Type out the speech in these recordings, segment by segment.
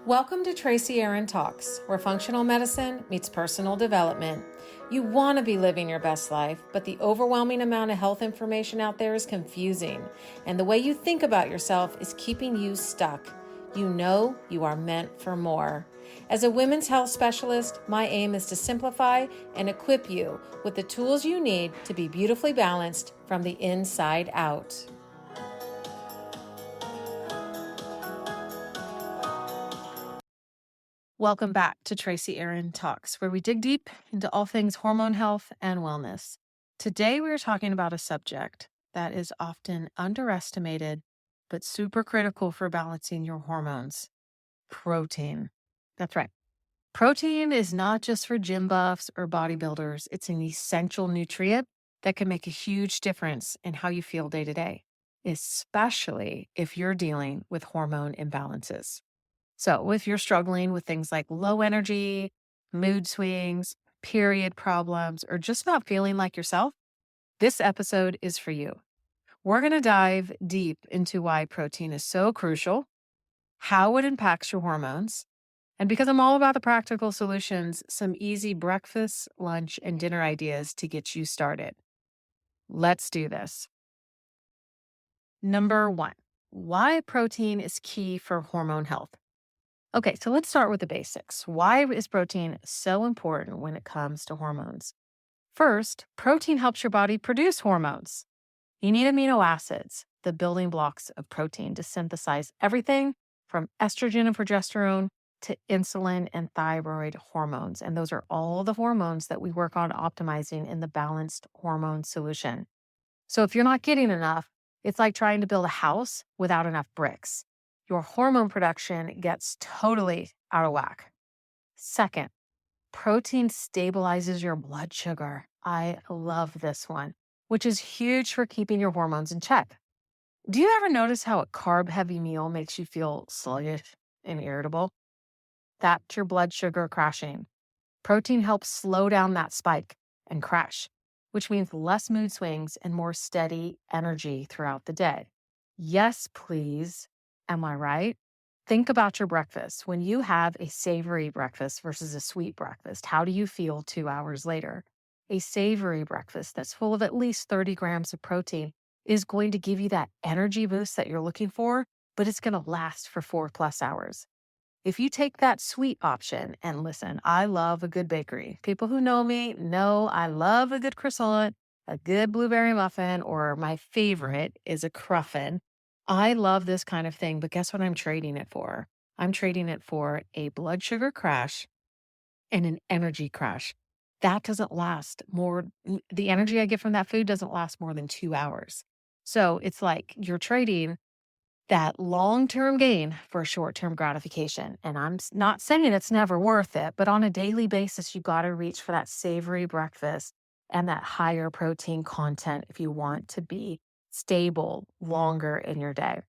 Welcome to Tracy Talks, where functional medicine meets personal development. You want to be living your best life, but the overwhelming amount of health information out there is confusing, and the way you think about yourself is keeping you stuck. You know you are meant for more. As a women's health specialist, my aim is to simplify and equip you with the tools you need to be beautifully balanced from the inside out. Welcome back to Tracy Talks, where we dig deep into all things hormone health and wellness. Today, we're talking about a subject that is often underestimated, but super critical for balancing your hormones: protein. That's right. Protein is not just for gym buffs or bodybuilders. It's an essential nutrient that can make a huge difference in how you feel day to day, especially if you're dealing with hormone imbalances. So, if you're struggling with things like low energy, mood swings, period problems, or just not feeling like yourself, this episode is for you. We're going to dive deep into why protein is so crucial, how it impacts your hormones, and because I'm all about the practical solutions, some easy breakfast, lunch, and dinner ideas to get you started. Let's do this. Number one, why protein is key for hormone health. Okay, so let's start with the basics. Why is protein so important when it comes to hormones? First, protein helps your body produce hormones. You need amino acids, the building blocks of protein, to synthesize everything from estrogen and progesterone to insulin and thyroid hormones. And those are all the hormones that we work on optimizing in the balanced hormone solution. So if you're not getting enough, it's like trying to build a house without enough bricks. Your hormone production gets totally out of whack. Second, protein stabilizes your blood sugar. I love this one, which is huge for keeping your hormones in check. Do you ever notice how a carb-heavy meal makes you feel sluggish and irritable? That's your blood sugar crashing. Protein helps slow down that spike and crash, which means less mood swings and more steady energy throughout the day. Yes, please. Am I right? Think about your breakfast. When you have a savory breakfast versus a sweet breakfast, how do you feel 2 hours later? A savory breakfast that's full of at least 30 grams of protein is going to give you that energy boost that you're looking for, but it's going to last for 4+ hours. If you take that sweet option, and listen, I love a good bakery. People who know me know I love a good croissant, a good blueberry muffin, or my favorite is a cruffin. I love this kind of thing, but guess what I'm trading it for? I'm trading it for a blood sugar crash and an energy crash. That doesn't last more. The energy I get from that food doesn't last more than 2 hours. So it's like you're trading that long-term gain for short-term gratification. And I'm not saying it's never worth it, but on a daily basis, you got to reach for that savory breakfast and that higher protein content if you want to be stable longer in your day.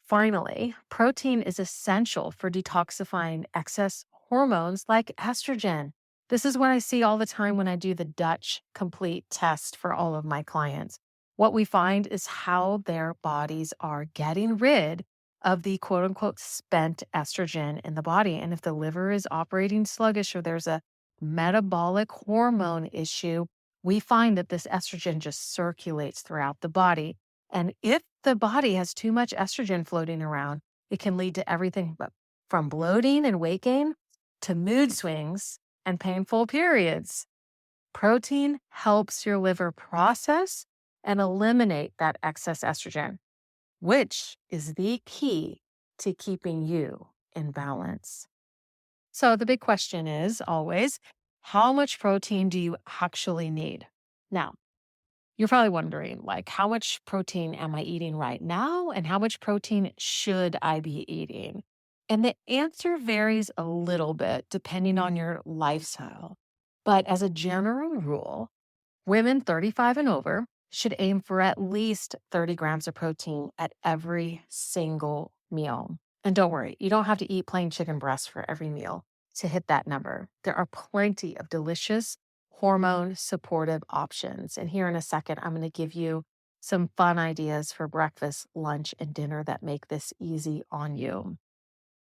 Finally, protein is essential for detoxifying excess hormones like estrogen. This is what I see all the time when I do the Dutch complete test for all of my clients. What we find is how their bodies are getting rid of the quote unquote spent estrogen in the body. And if the liver is operating sluggish or there's a metabolic hormone issue, we find that this estrogen just circulates throughout the body. And if the body has too much estrogen floating around, it can lead to everything from bloating and weight gain to mood swings and painful periods. Protein helps your liver process and eliminate that excess estrogen, which is the key to keeping you in balance. So the big question is always, how much protein do you actually need? Now, you're probably wondering, like, how much protein am I eating right now? And how much protein should I be eating? And the answer varies a little bit depending on your lifestyle. But as a general rule, women 35 and over should aim for at least 30 grams of protein at every single meal. And don't worry, you don't have to eat plain chicken breast for every meal to hit that number. There are plenty of delicious hormone supportive options. And here in a second, I'm going to give you some fun ideas for breakfast, lunch, and dinner that make this easy on you.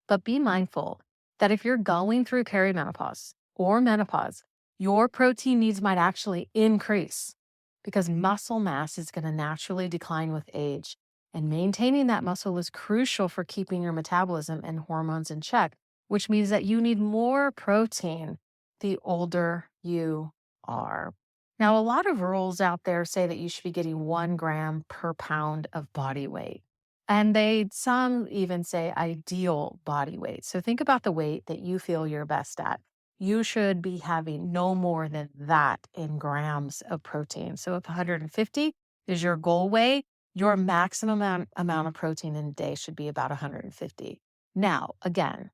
But be mindful that if you're going through perimenopause or menopause, your protein needs might actually increase because muscle mass is going to naturally decline with age. And maintaining that muscle is crucial for keeping your metabolism and hormones in check, which means that you need more protein the older you are. Now, a lot of rules out there say that you should be getting 1 gram per pound of body weight. And some even say ideal body weight. So think about the weight that you feel you're best at. You should be having no more than that in grams of protein. So if 150 is your goal weight, your maximum amount of protein in a day should be about 150. Now, again,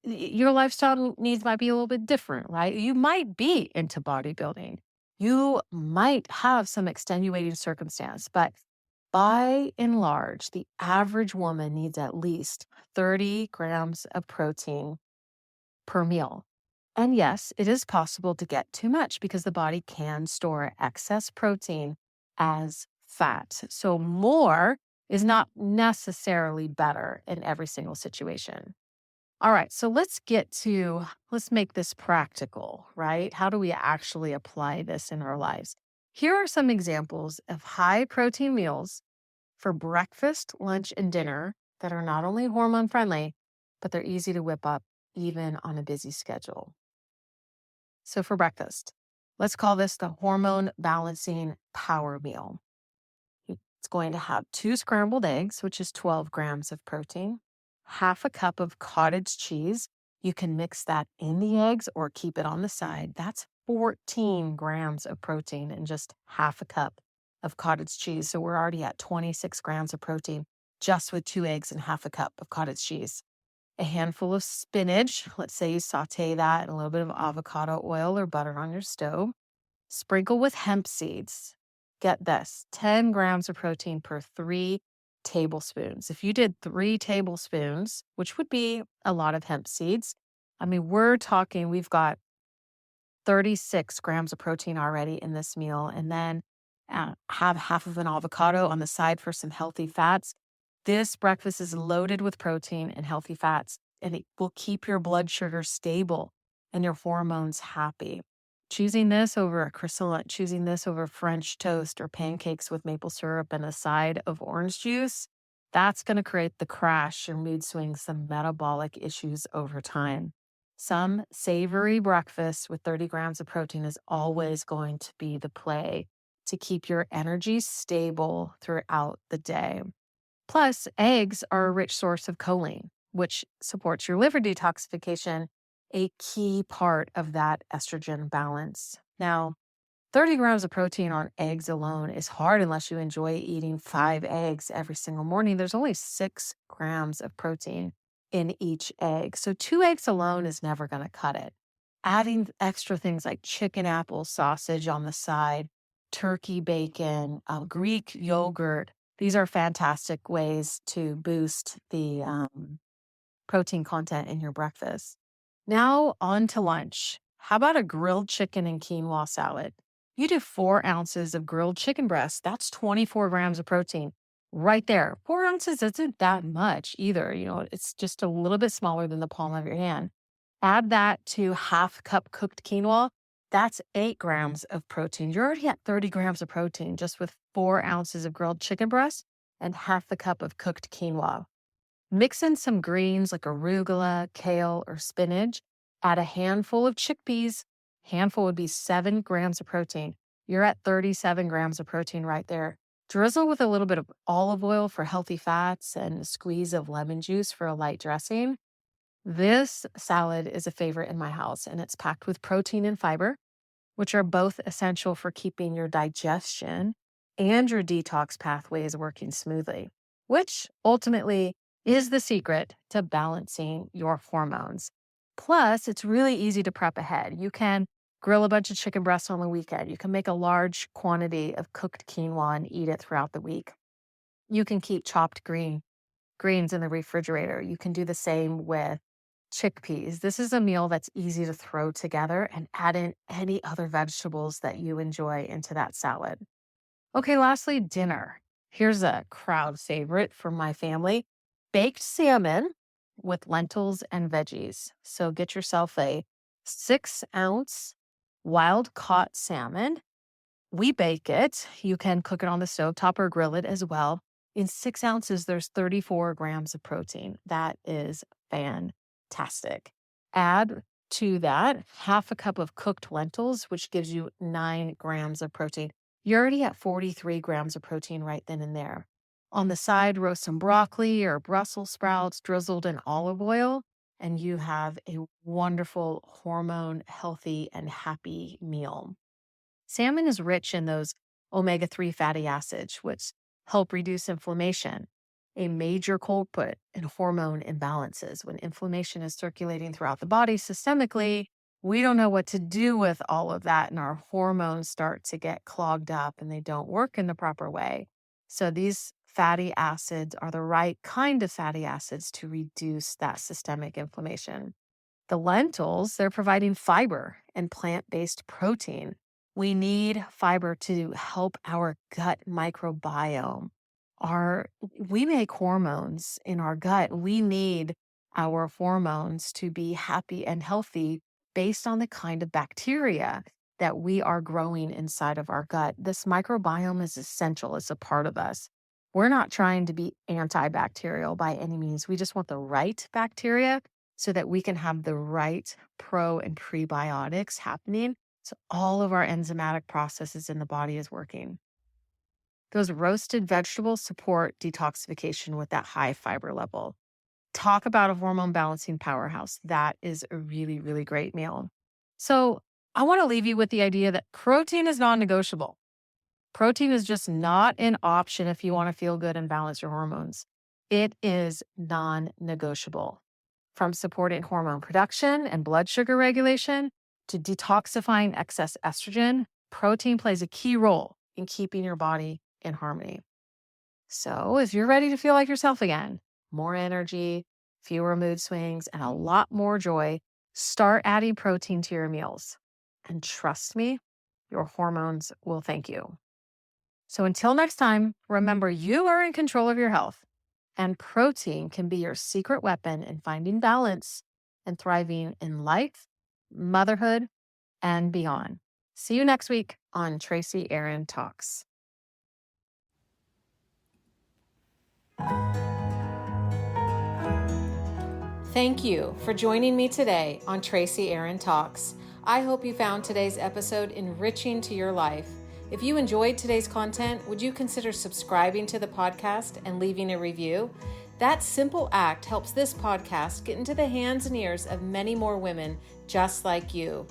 your lifestyle needs might be a little bit different, right? You might be into bodybuilding. You might have some extenuating circumstance, but by and large, the average woman needs at least 30 grams of protein per meal. And yes, it is possible to get too much because the body can store excess protein as fat. So more is not necessarily better in every single situation. All right, so let's make this practical, right? How do we actually apply this in our lives? Here are some examples of high protein meals for breakfast, lunch, and dinner that are not only hormone friendly, but they're easy to whip up even on a busy schedule. So for breakfast, let's call this the Hormone Balancing Power Meal. It's going to have 2 scrambled eggs, which is 12 grams of protein, half a cup of cottage cheese. You can mix that in the eggs or keep it on the side. That's 14 grams of protein in just half a cup of cottage cheese. So we're already at 26 grams of protein just with 2 eggs and half a cup of cottage cheese. A handful of spinach. Let's say you saute that in a little bit of avocado oil or butter on your stove. Sprinkle with hemp seeds. Get this, 10 grams of protein per 3 tablespoons. If you did 3 tablespoons, which would be a lot of hemp seeds, I mean, we've got 36 grams of protein already in this meal. And then have half of an avocado on the side for some healthy fats. This breakfast is loaded with protein and healthy fats, and it will keep your blood sugar stable and your hormones happy. Choosing this over a croissant, choosing this over French toast or pancakes with maple syrup and a side of orange juice, that's going to create the crash or mood swings, some metabolic issues over time. Some savory breakfast with 30 grams of protein is always going to be the play to keep your energy stable throughout the day. Plus, eggs are a rich source of choline, which supports your liver detoxification, a key part of that estrogen balance. Now, 30 grams of protein on eggs alone is hard unless you enjoy eating 5 eggs every single morning. There's only 6 grams of protein in each egg. So 2 eggs alone is never going to cut it. Adding extra things like chicken, apple, sausage on the side, turkey bacon, Greek yogurt, these are fantastic ways to boost the protein content in your breakfast. Now on to lunch. How about a grilled chicken and quinoa salad? You do 4 ounces of grilled chicken breast. That's 24 grams of protein right there. 4 ounces isn't that much either. It's just a little bit smaller than the palm of your hand. Add that to half cup cooked quinoa. That's 8 grams of protein. You're already at 30 grams of protein just with 4 ounces of grilled chicken breast and half the cup of cooked quinoa. Mix in some greens like arugula, kale, or spinach. Add a handful of chickpeas. Handful would be 7 grams of protein. You're at 37 grams of protein right there. Drizzle with a little bit of olive oil for healthy fats and a squeeze of lemon juice for a light dressing. This salad is a favorite in my house, and it's packed with protein and fiber, which are both essential for keeping your digestion and your detox pathways working smoothly, which ultimately is the secret to balancing your hormones. Plus, it's really easy to prep ahead. You can grill a bunch of chicken breasts on the weekend. You can make a large quantity of cooked quinoa and eat it throughout the week. You can keep chopped greens in the refrigerator. You can do the same with chickpeas. This is a meal that's easy to throw together and add in any other vegetables that you enjoy into that salad. Okay, lastly, dinner. Here's a crowd favorite for my family. Baked salmon with lentils and veggies. So get yourself a 6-ounce wild caught salmon. We bake it. You can cook it on the stovetop or grill it as well. In 6 ounces, there's 34 grams of protein. That is fantastic. Add to that half a cup of cooked lentils, which gives you 9 grams of protein. You're already at 43 grams of protein right then and there. On the side, roast some broccoli or Brussels sprouts drizzled in olive oil, and you have a wonderful hormone, healthy, and happy meal. Salmon is rich in those omega-3 fatty acids, which help reduce inflammation, a major culprit in hormone imbalances. When inflammation is circulating throughout the body systemically, we don't know what to do with all of that, and our hormones start to get clogged up and they don't work in the proper way. So these fatty acids are the right kind of fatty acids to reduce that systemic inflammation. The lentils, they're providing fiber and plant-based protein. We need fiber to help our gut microbiome. We make hormones in our gut. We need our hormones to be happy and healthy based on the kind of bacteria that we are growing inside of our gut. This microbiome is essential. It's a part of us. We're not trying to be antibacterial by any means. We just want the right bacteria so that we can have the right pro and prebiotics happening. So all of our enzymatic processes in the body is working. Those roasted vegetables support detoxification with that high fiber level. Talk about a hormone balancing powerhouse. That is a really, really great meal. So I want to leave you with the idea that protein is non-negotiable. Protein is just not an option if you want to feel good and balance your hormones. It is non-negotiable. From supporting hormone production and blood sugar regulation to detoxifying excess estrogen, protein plays a key role in keeping your body in harmony. So if you're ready to feel like yourself again, more energy, fewer mood swings, and a lot more joy, start adding protein to your meals. And trust me, your hormones will thank you. So until next time, remember you are in control of your health, and protein can be your secret weapon in finding balance and thriving in life, motherhood, and beyond. See you next week on Tracy Aaron Talks. Thank you for joining me today on Tracy Aaron Talks. I hope you found today's episode enriching to your life. If you enjoyed today's content, would you consider subscribing to the podcast and leaving a review? That simple act helps this podcast get into the hands and ears of many more women just like you.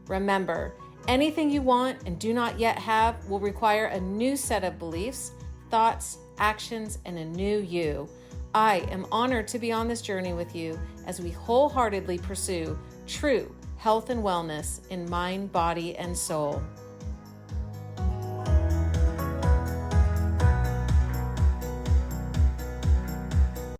Remember, anything you want and do not yet have will require a new set of beliefs, thoughts, actions, and a new you. I am honored to be on this journey with you as we wholeheartedly pursue true health and wellness in mind, body, and soul.